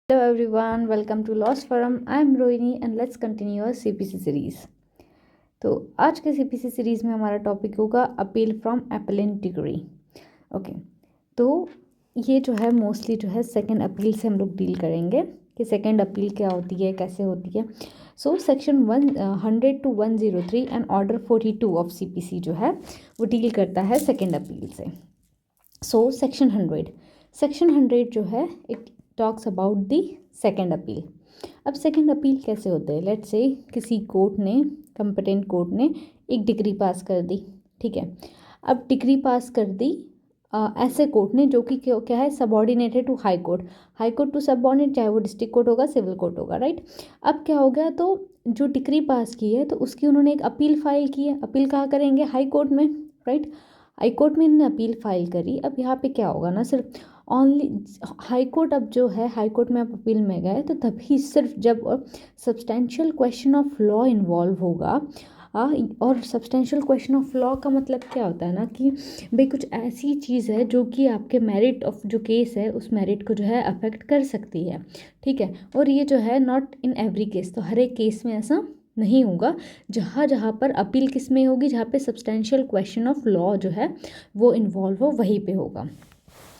Hello everyone, welcome to Lost Forum. I am Rohini and let's continue our CPC series. तो आज के CPC series में हमारा topic होगा appeal from appellant degree. Okay, तो ये जो है मोस्टली जो है सेकंड अपील से हम लोग डील करेंगे कि सेकंड अपील क्या होती है, कैसे होती है। So section 100 to 103 and order 42 of CPC जो है वो डील करता है सेकंड अपील से। सो सेक्शन 100 जो है it talks about the second appeal. अब सेकेंड अपील कैसे होते हैं? लेट्स से किसी कोर्ट ने, कंपिटेंट कोर्ट ने एक डिग्री पास कर दी, ठीक है। अब डिग्री पास कर दी ऐसे कोर्ट ने जो कि क्या है, subordinated to high court to subordinate, चाहे वो डिस्ट्रिक्ट कोर्ट होगा, सिविल कोर्ट होगा, राइट। अब क्या हो गया, तो जो डिग्री पास की है तो उसकी उन्होंने एक अपील फाइल की है। अपील कहाँ करेंगे? हाई कोर्ट में, राइट। हाई कोर्ट में इन्होंने अपील फाइल करी। अब यहाँ पे क्या होगा ना, सिर्फ ओनली हाई कोर्ट, अब जो है हाई कोर्ट में आप अपील में गए तो तभी सिर्फ जब substantial question of law involve होगा। और सब्सटेंशियल क्वेश्चन ऑफ लॉ का मतलब क्या होता है ना कि भाई कुछ ऐसी चीज़ है जो कि आपके मेरिट ऑफ जो केस है उस मेरिट को जो है अफेक्ट कर सकती है, ठीक है। और ये जो है नॉट इन एवरी केस, तो हर एक केस में ऐसा नहीं होगा। जहाँ जहाँ पर अपील किस में होगी, जहाँ पे सब्सटेंशियल क्वेश्चन ऑफ लॉ जो है वो इन्वॉल्व हो, वहीं पे होगा,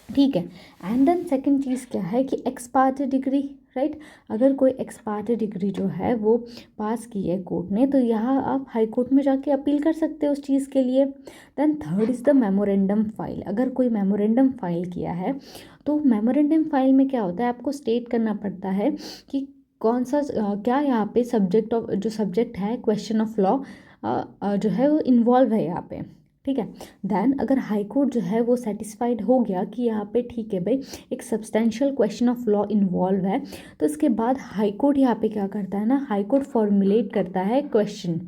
ठीक है। एंड देन सेकंड चीज़ क्या है कि एक्स पार्टे डिग्री, राइट। अगर कोई एक्स पार्टे डिग्री जो है वो पास की है कोर्ट ने, तो यहाँ आप हाई कोर्ट में जाके अपील कर सकते हो उस चीज़ के लिए। Then third is the memorandum file. अगर कोई मेमोरेंडम फाइल किया है तो मेमोरेंडम फाइल में क्या होता है, आपको स्टेट करना पड़ता है कि कौन सा क्या यहाँ पे सब्जेक्ट ऑफ, जो सब्जेक्ट है क्वेश्चन ऑफ लॉ जो है वो इन्वॉल्व है यहाँ पे, ठीक है। देन अगर हाई कोर्ट जो है वो सेटिस्फाइड हो गया कि यहाँ पे ठीक है भाई एक substantial question of law involve है, तो इसके बाद हाई कोर्ट यहाँ पे क्या करता है ना, हाई कोर्ट फॉर्मुलेट करता है क्वेश्चन,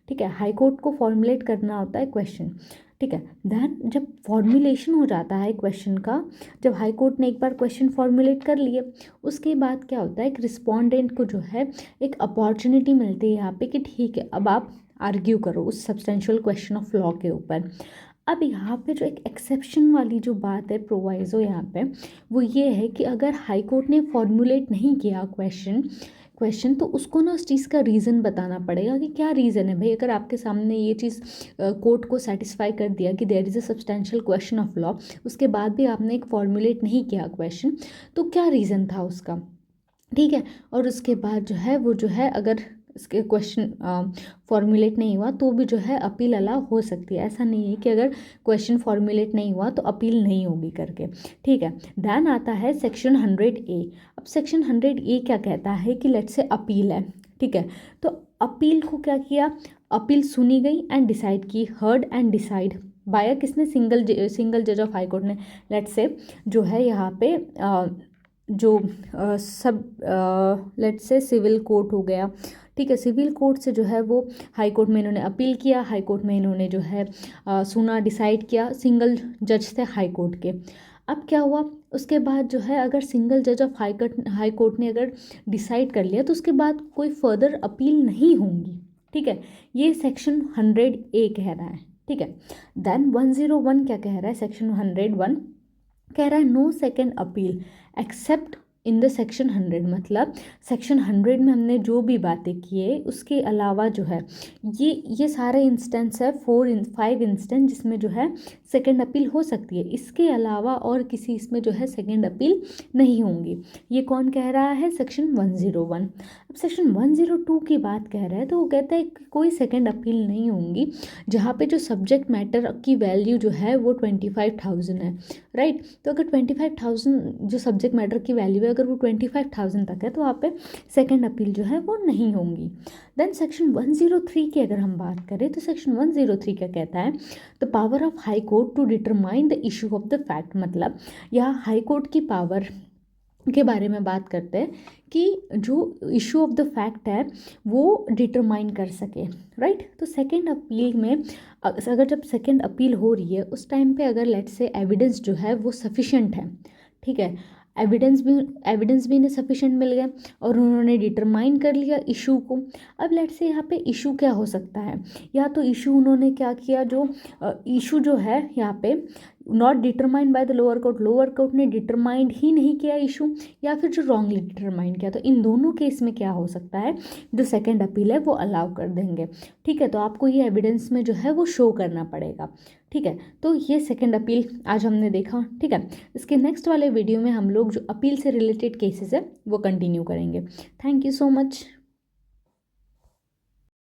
ठीक है। हाई कोर्ट को फॉर्मुलेट करना होता है क्वेश्चन, ठीक है। देन जब फॉर्मुलेशन हो जाता है क्वेश्चन का, जब हाई कोर्ट ने एक बार क्वेश्चन फॉर्मुलेट कर लिए, उसके बाद क्या होता है, एक रिस्पोंडेंट को जो है एक अपॉर्चुनिटी मिलती है यहाँ पे कि ठीक है अब आप आर्ग्यू करो उस सब्सटेंशियल क्वेश्चन ऑफ लॉ के ऊपर। अब यहाँ पे जो एक एक्सेप्शन वाली जो बात है, प्रोवाइजो यहाँ पे, वो ये है कि अगर हाई कोर्ट ने फॉर्मुलेट नहीं किया क्वेश्चन तो उसको ना उस चीज़ का रीज़न बताना पड़ेगा कि क्या रीज़न है भाई। अगर आपके सामने ये चीज़ कोर्ट को सेटिस्फाई कर दिया कि there is a substantial question of law, उसके बाद भी आपने एक फॉर्मुलेट नहीं किया क्वेश्चन, तो क्या रीज़न था उसका, ठीक है। और उसके बाद जो है वो जो है अगर इसके क्वेश्चन फॉर्मुलेट नहीं हुआ तो भी जो है अपील अलाउ हो सकती है। ऐसा नहीं है कि अगर क्वेश्चन फॉर्मुलेट नहीं हुआ तो अपील नहीं होगी करके, ठीक है। देन आता है सेक्शन 100A। अब सेक्शन 100A क्या कहता है कि लेट्स से अपील है, ठीक है। तो अपील को क्या किया, अपील सुनी गई एंड डिसाइड की, हर्ड एंड डिसाइड बाय किसने, सिंगल जज ऑफ हाई कोर्ट ने। लेट्स से जो है यहाँ पे जो सब लेट्स से सिविल कोर्ट हो गया, ठीक है। सिविल कोर्ट से जो है वो हाई कोर्ट में इन्होंने अपील किया, हाई कोर्ट में इन्होंने जो है सुना, डिसाइड किया, सिंगल जज थे हाई कोर्ट के। अब क्या हुआ, उसके बाद जो है अगर सिंगल जज ऑफ हाई कोर्ट ने अगर डिसाइड कर लिया तो उसके बाद कोई फर्दर अपील नहीं होंगी, ठीक है। ये सेक्शन 100A कह रहा है, ठीक है। देन 101 क्या कह रहा है, सेक्शन 101 कह रहा है no second appeal except in the section 100। मतलब सेक्शन 100 में हमने जो भी बातें किए उसके अलावा जो है ये सारे इंस्टेंस है, 5 इंस्टेंस जिसमें जो है सेकेंड अपील हो सकती है। इसके अलावा और किसी इसमें जो है सेकेंड अपील नहीं होंगी। ये कौन कह रहा है, सेक्शन 101। अब सेक्शन 102 की बात कह रहा है तो वो कहता है कि कोई सेकेंड अपील नहीं होंगी जहाँ पे जो सब्जेक्ट मैटर की वैल्यू जो है वो 25,000 है, राइट। तो अगर 25,000 जो सब्जेक्ट मैटर की वैल्यू है अगर वो 25,000 तक है तो वहाँ पे सेकेंड अपील जो है वो नहीं होंगी। देन सेक्शन 103 की अगर हम बात करें तो सेक्शन 103 क्या कहता है, the power of high court to determine the issue of the fact. मतलब यहाँ हाई कोर्ट की पावर के बारे में बात करते हैं कि जो इशू ऑफ द फैक्ट है वो डिटरमाइन कर सके, राइट। तो सेकेंड अपील में अगर जब सेकेंड अपील हो रही है उस टाइम पे अगर लेट्स से एविडेंस जो है वो सफिशेंट है, ठीक है, एविडेंस भी इन्हें सफिशेंट मिल गया और उन्होंने डिटरमाइन कर लिया इशू को। अब लेट्स से यहाँ पे इशू क्या हो सकता है, या तो इशू उन्होंने क्या किया, जो इशू जो है यहाँ पे not determined by the lower court ने डिटरमाइंड ही नहीं किया इशू, या फिर जो रॉन्गली डिटरमाइंड किया, तो इन दोनों केस में क्या हो सकता है, जो सेकंड अपील है वो अलाउ कर देंगे। ठीक है, तो आपको ये एविडेंस में जो है वो शो करना पड़ेगा। ठीक है, तो ये सेकंड अपील आज हमने देखा। ठीक है, इसके नेक्स्ट वाले वीडियो में हम लोग जो अपील से रिलेटेड केसेस है वो कंटिन्यू करेंगे। Thank you so much.